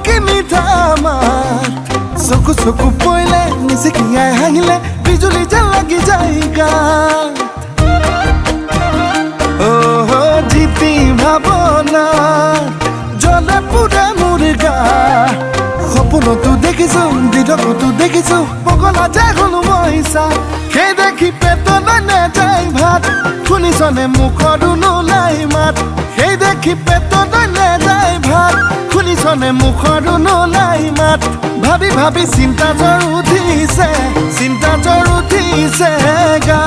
কি মিঠা মাত চকু চকু পইলে নিচিকিয়াই হাঁহিলে বিজুলী যেন লাগি যায় গাত জিতি ভাৱনা জ্বলে পুৰে মোৰ গা সপোনতো দেখিছো দিনতো দেখিছো পগলা যায় হলো মই চা সেই দেখি পেটলৈ নেযায় ভাত শুনিছনে মুখৰো নোলাই মাত সেই দেখি পেটলৈ নেযায় ভাত শুনিছনে মুখৰো নোলাই মাত ভাবি ভাবি চিন্তা জ্বৰ উঠিছে গা